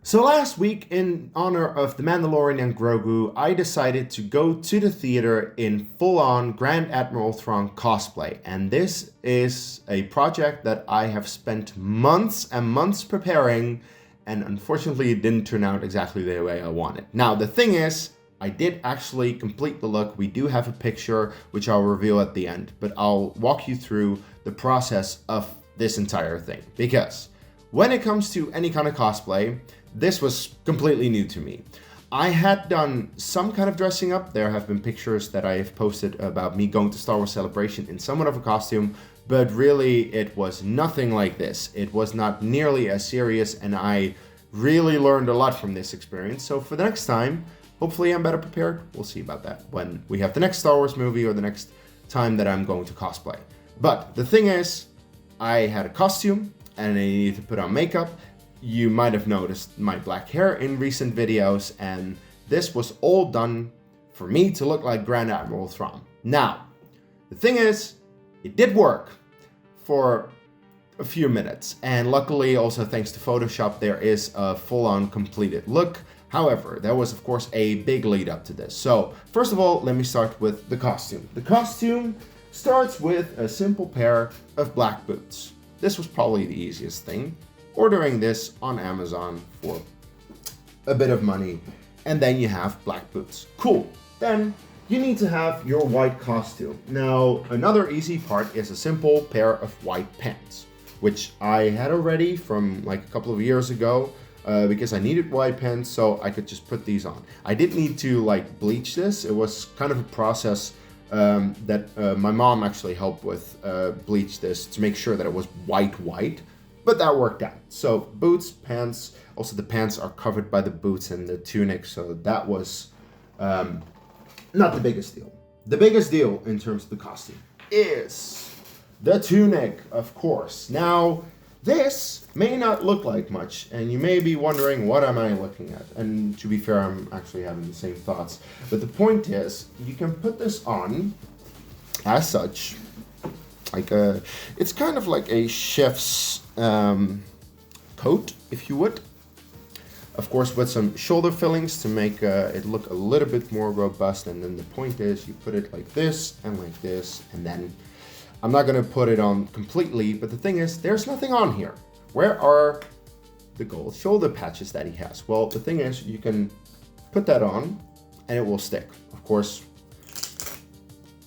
So last week, in honor of the Mandalorian and Grogu, I decided to go to the theater in full-on Grand Admiral Thrawn cosplay. And this is a project that I have spent months and months preparing, and unfortunately it didn't turn out exactly the way I wanted. Now, the thing is, I did actually complete the look. We do have a picture, which I'll reveal at the end, but I'll walk you through the process of this entire thing. Because when it comes to any kind of cosplay, this was completely new to me. I had done some kind of dressing up. There have been pictures that I have posted about me going to Star Wars Celebration in somewhat of a costume, but really it was nothing like this. It was not nearly as serious, and I really learned a lot from this experience. So for the next time, hopefully I'm better prepared. We'll see about that when we have the next Star Wars movie or the next time that I'm going to cosplay. But the thing is, I had a costume and I needed to put on makeup. You might have noticed my black hair in recent videos, and this was all done for me to look like Grand Admiral Thrawn. Now, the thing is, it did work for a few minutes, and luckily also thanks to Photoshop there is a full-on completed look. However, there was of course a big lead up to this. So first of all, let me start with the costume. The costume starts with a simple pair of black boots. This was probably the easiest thing. Ordering this on Amazon for a bit of money, and then you have black boots. Cool. Then you need to have your white costume. Now, another easy part is a simple pair of white pants, which I had already from like a couple of years ago because I needed white pants, so I could just put these on. I did need to like bleach this. It was kind of a process that my mom actually helped with bleach this to make sure that it was white. But that worked out. So boots, pants, also the pants are covered by the boots and the tunic, so that was not the biggest deal. The biggest deal in terms of the costume is the tunic, of course. Now, this may not look like much, and you may be wondering, what am I looking at? And to be fair, I'm actually having the same thoughts. But the point is, you can put this on as such. It's kind of like a chef's coat, if you would. Of course, with some shoulder fillings to make it look a little bit more robust. And then the point is, you put it like this, and then I'm not going to put it on completely. But the thing is, there's nothing on here. Where are the gold shoulder patches that he has? Well, the thing is, you can put that on, and it will stick, of course.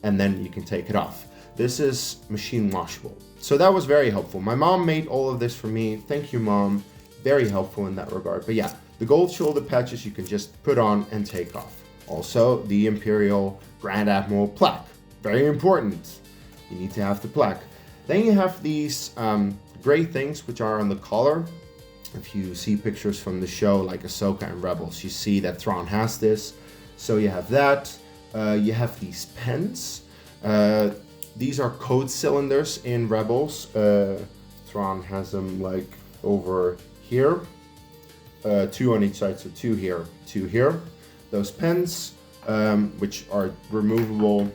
And then you can take it off. This is machine washable. So that was very helpful. My mom made all of this for me. Thank you, Mom. Very helpful in that regard. But yeah, the gold shoulder patches you can just put on and take off. Also, the Imperial Grand Admiral plaque. Very important. You need to have the plaque. Then you have these gray things which are on the collar. If you see pictures from the show like Ahsoka and Rebels, you see that Thrawn has this. So you have that. You have these pens. These are code cylinders in Rebels. Thrawn has them like over here. 2 on each side, so 2 here, 2 here. Those pens, which are removable.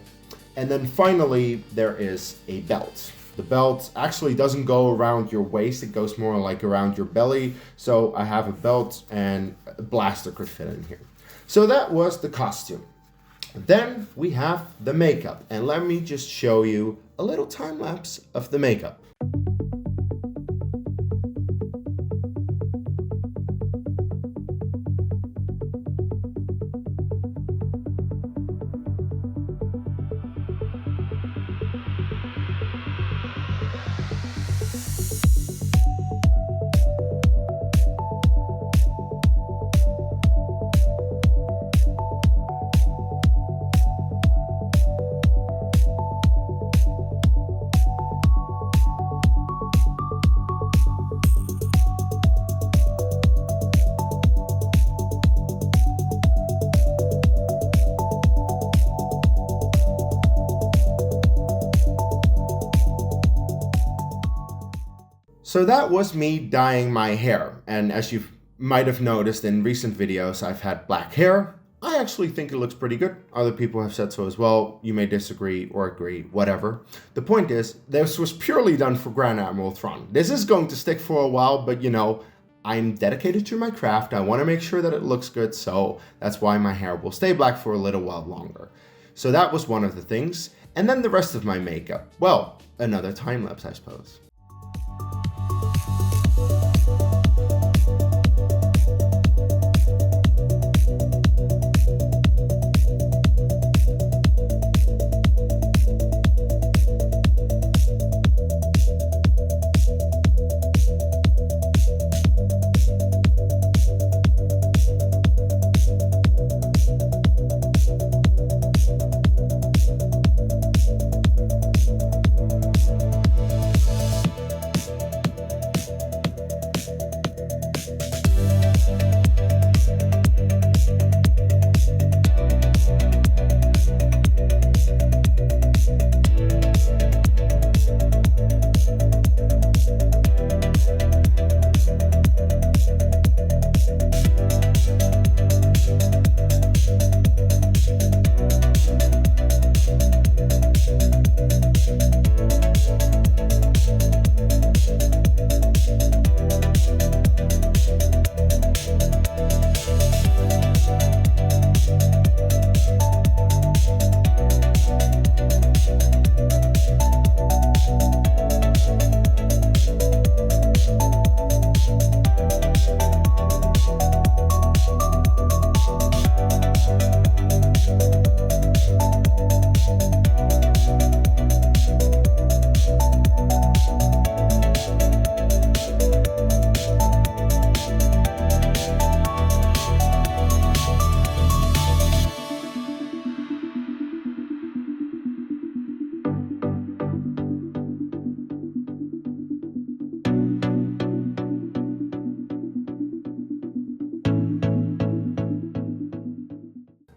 And then finally, there is a belt. The belt actually doesn't go around your waist. It goes more like around your belly. So I have a belt, and a blaster could fit in here. So that was the costume. Then we have the makeup, and let me just show you a little time lapse of the makeup. So that was me dyeing my hair, and as you might have noticed in recent videos, I've had black hair. I actually think it looks pretty good. Other people have said so as well. You may disagree or agree, whatever. The point is, this was purely done for Grand Admiral Thrawn. This is going to stick for a while, but you know, I'm dedicated to my craft. I want to make sure that it looks good, so that's why my hair will stay black for a little while longer. So that was one of the things. And then the rest of my makeup. Well, another time lapse, I suppose.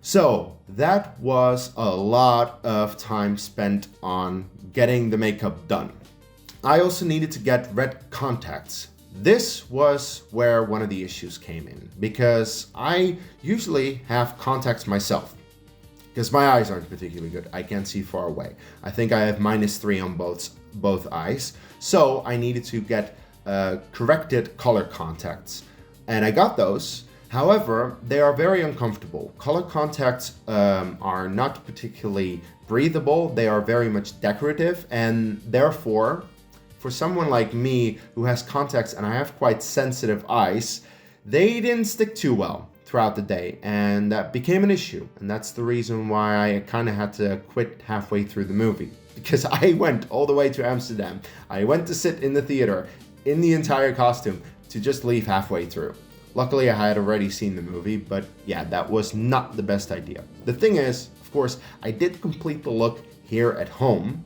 So that was a lot of time spent on getting the makeup done. I also needed to get red contacts. This was where one of the issues came in, because I usually have contacts myself, because my eyes aren't particularly good. I can't see far away. I think I have -3 on both eyes, so I needed to get corrected color contacts, and I got those. However, they are very uncomfortable. Color contacts are not particularly breathable. They are very much decorative, and therefore, for someone like me who has contacts and I have quite sensitive eyes, they didn't stick too well throughout the day, and that became an issue. And that's the reason why I kind of had to quit halfway through the movie, because I went all the way to Amsterdam. I went to sit in the theater in the entire costume to just leave halfway through. Luckily, I had already seen the movie, but yeah, that was not the best idea. The thing is, of course, I did complete the look here at home,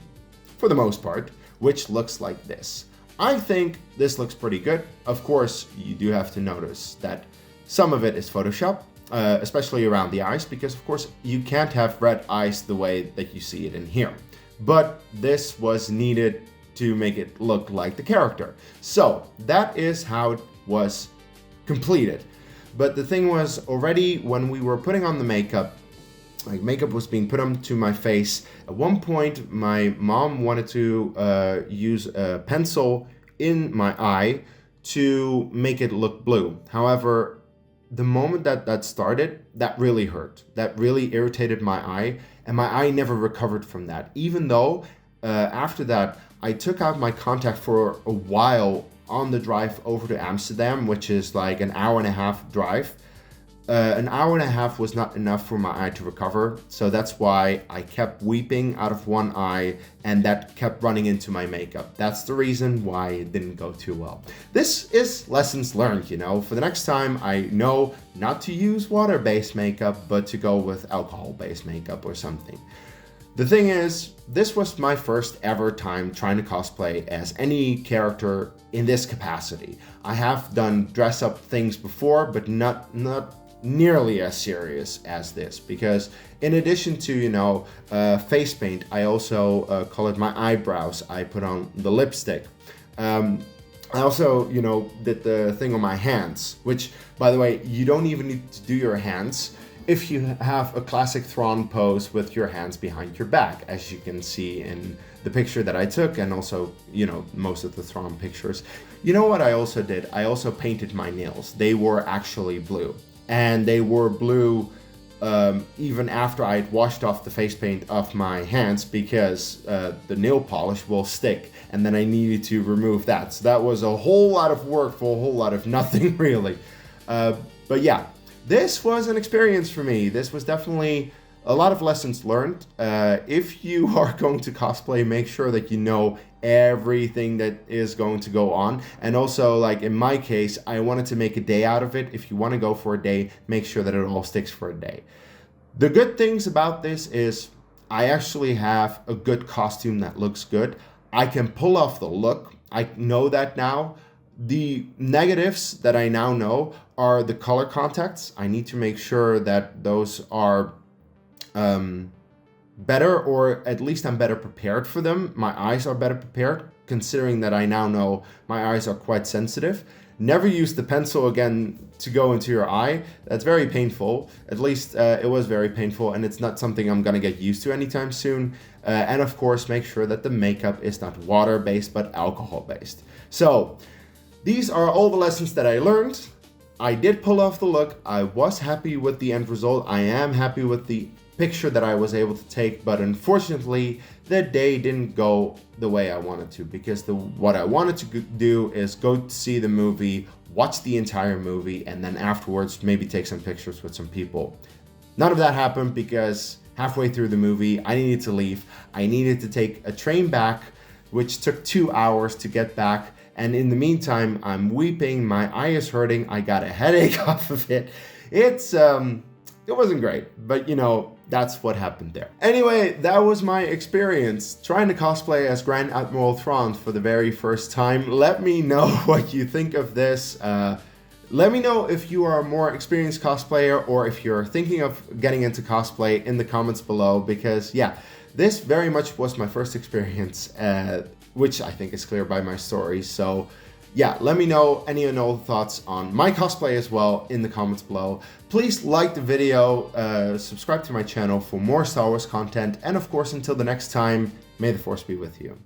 for the most part, which looks like this. I think this looks pretty good. Of course, you do have to notice that some of it is Photoshop, especially around the eyes, because of course, you can't have red eyes the way that you see it in here. But this was needed to make it look like the character. So that is how it was completed. But the thing was, already when we were putting on the makeup, like makeup was being put onto my face. At one point, my mom wanted to use a pencil in my eye to make it look blue. However, the moment that started, that really hurt. That really irritated my eye, and my eye never recovered from that. Even though after that, I took out my contact for a while on the drive over to Amsterdam, which is like an hour and a half drive. An hour and a half was not enough for my eye to recover, so that's why I kept weeping out of one eye, and that kept running into my makeup. That's the reason why it didn't go too well. This is lessons learned, you know. For the next time, I know not to use water-based makeup, but to go with alcohol-based makeup or something. The thing is, this was my first ever time trying to cosplay as any character in this capacity. I have done dress-up things before, but not nearly as serious as this, because in addition to, you know, face paint, I also colored my eyebrows. I put on the lipstick. I also, you know, did the thing on my hands, which, by the way, you don't even need to do your hands if you have a classic Thrawn pose with your hands behind your back, as you can see in the picture that I took, and also, you know, most of the Thrawn pictures. You know what I also did? I also painted my nails. They were actually blue. And they were blue even after I had washed off the face paint off my hands, because the nail polish will stick, and then I needed to remove that. So that was a whole lot of work for a whole lot of nothing, really. But yeah, this was an experience for me. This was definitely a lot of lessons learned. If you are going to cosplay, make sure that you know everything that is going to go on. And also, like in my case, I wanted to make a day out of it. If you want to go for a day, make sure that it all sticks for a day. The good things about this is I actually have a good costume that looks good. I can pull off the look. I know that now. The negatives that I now know are the color contacts. I need to make sure that those are better, or at least I'm better prepared for them. My eyes are better prepared, considering that I now know my eyes are quite sensitive. Never use the pencil again to go into your eye. That's very painful. At least it was very painful, and it's not something I'm gonna get used to anytime soon. And of course, make sure that the makeup is not water-based but alcohol-based. So these are all the lessons that I learned. I did pull off the look. I was happy with the end result. I am happy with the picture that I was able to take, but unfortunately the day didn't go the way I wanted to, because what I wanted to do is go see the movie, watch the entire movie, and then afterwards maybe take some pictures with some people. None of that happened, because halfway through the movie I needed to leave. I needed to take a train back, which took 2 hours to get back, and in the meantime I'm weeping, my eye is hurting, I got a headache off of it. It wasn't great, but you know, that's what happened there. Anyway, that was my experience trying to cosplay as Grand Admiral Thrawn for the very first time. Let me know what you think of this. Let me know if you are a more experienced cosplayer, or if you're thinking of getting into cosplay, in the comments below, because yeah, this very much was my first experience, which I think is clear by my story. So yeah, let me know any and all thoughts on my cosplay as well in the comments below. Please like the video, subscribe to my channel for more Star Wars content, and of course, until the next time, may the Force be with you.